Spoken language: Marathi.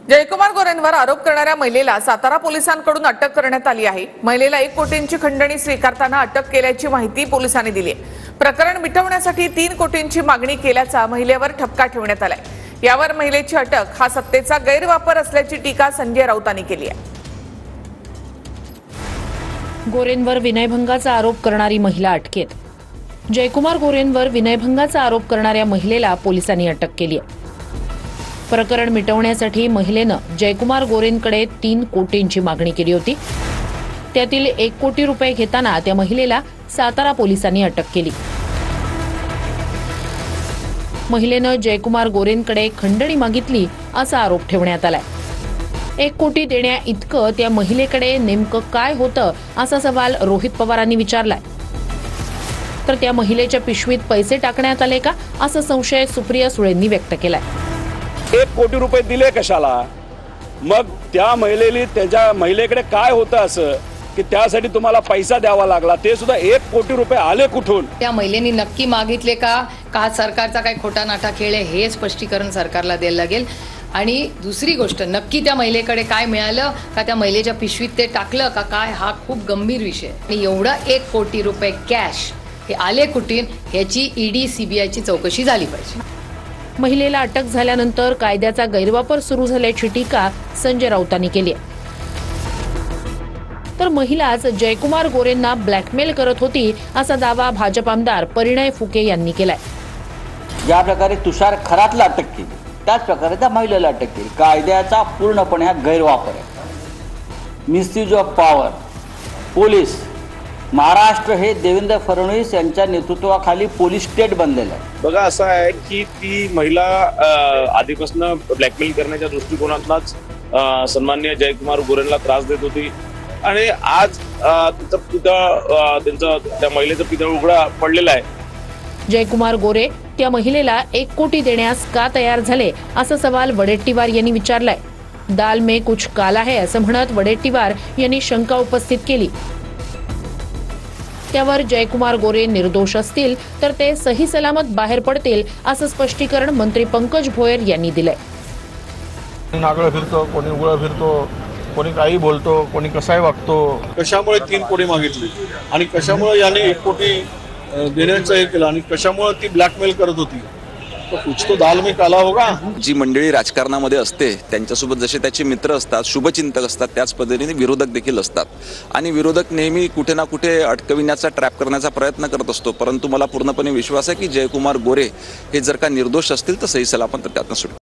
जयकुमार गोरेंवर आरोप करणाऱ्या महिलेला सातारा पोलिसांकडून अटक करण्यात आली आहे। महिलेला 1 कोटींची खंडणी स्वीकारताना अटक केल्याची माहिती पोलिसांनी दिली आहे। प्रकरण मिटवण्यासाठी 3 कोटींची मागणी केल्याचा महिलेवर ठपका ठेवण्यात आलाय। यावर महिलेची अटक हा सत्तेचा गैरवापर असल्याची टीका संजय राऊतांनी केली आहे। गोरेंवर विनयभंगाचा आरोप करणारी महिला अटकेत। जयकुमार गोरेंवर विनयभंगाचा आरोप करणाऱ्या महिलेला पोलिसांनी अटक केली आहे। प्रकरण मिटवण्यासाठी महिलेनं जयकुमार गोरेंकडे 3 कोटींची मागणी केली होती। त्यातील 1 कोटी रुपये घेताना त्या महिलेला सातारा पोलिसांनी अटक केली। महिलेनं जयकुमार गोरेंकडे खंडणी मागितली असा आरोप ठेवण्यात आलाय। 1 कोटी देण्या इतकं त्या महिलेकडे नेमकं काय होतं असा सवाल रोहित पवारांनी विचारलाय। तर त्या महिलेच्या पिशवीत पैसे टाकण्यात आले का असा संशय सुप्रिया सुळेंनी व्यक्त केलाय। 1 कोटी रुपये दिले कशाला? मग त्या महिलेकडे काय होतं असं की त्यासाठी तुम्हाला पैसा द्यावा लागला? ते सुद्धा 1 कोटी रुपये आले कुठून? त्या महिलेनी नक्की मागितले का सरकारचा काय खोटा नाटा खेळ आहे हे स्पष्टीकरण सरकारला द्यायला लागेल। आणि दुसरी गोष्ट, नक्की त्या महिलेकडे काय मिळालं का, त्या महिलेच्या पिशवीत ते टाकलं का काय, हा खूप गंभीर विषय आहे। आणि एवढा 1 कोटी रुपये कॅश हे आले कुठून याची ईडी सीबीआयची चौकशी झाली पाहिजे। महिलेला अटक झाल्यानंतर कायद्याचा गैरवापर सुरू झाल्याची टीका संजय राऊतांनी केली आहे। तर महिलाच जयकुमार गोरेंना ब्लॅकमेल करत होती असा दावा भाजप आमदार परिणय फुके यांनी केलाय। ज्या प्रकारे तुषार खरातला अटक केली त्याच प्रकारे त्या महिलेला अटक केली। कायद्याचा पूर्णपणे हा गैरवापर आहे। Misuse of power. Police Maharashtra हे देवेंद्र फडणवीस यांच्या नेतृत्वाखाली पोलीस स्टेट बनलेलं आहे। बघा, असं आहे की ती महिला आधीपासून ब्लॅकमेल करण्याच्या दृष्टिकोनातूनच सन्माननीय जयकुमार गोरेंना त्रास देत होती आणि आज त्या महिलेचं पितळ उघडा पडलेला आहे। जयकुमार गोरे त्या महिलेला 1 कोटी देण्यास का तयार झाले असा सवाल वडेट्टीवार यांनी विचारलाय। दाल में कुछ काला है असं म्हणत वडेट्टीवार यांनी शंका उपस्थित केली। त्यावर जयकुमार गोरे निर्दोष असतील तर ते सही सलामत बाहेर पडतील असं स्पष्टीकरण मंत्री पंकज भोयर यांनी दिलंय। नागळं फिरतो, कोणी उघडं फिरतो, कोणी काही बोलतो, कोणी कसाही वागतो। कशामुळे 3 कोटी मागितली आणि कशामुळे याने 1 कोटी देण्याचं हे केलं आणि कशामुळे ती ब्लॅकमेल करत होती? तो कुछ तो दाल में काला होगा। जी मंडळी राजकारणामध्ये असते त्यांच्यासोबत जसे त्याचे मित्र असतात, शुभचिंतक असतात, त्याच पद्धतीने विरोधक देखील असतात आणि विरोधक नेहमी कुठे ना कुठे अटकविण्याचा, ट्रॅप करण्याचा प्रयत्न करत असतो। परंतु मला पूर्णपणे विश्वास आहे की जयकुमार गोरे हे जर का निर्दोष असतील तर सही सलामत त्यातनं सुटतील।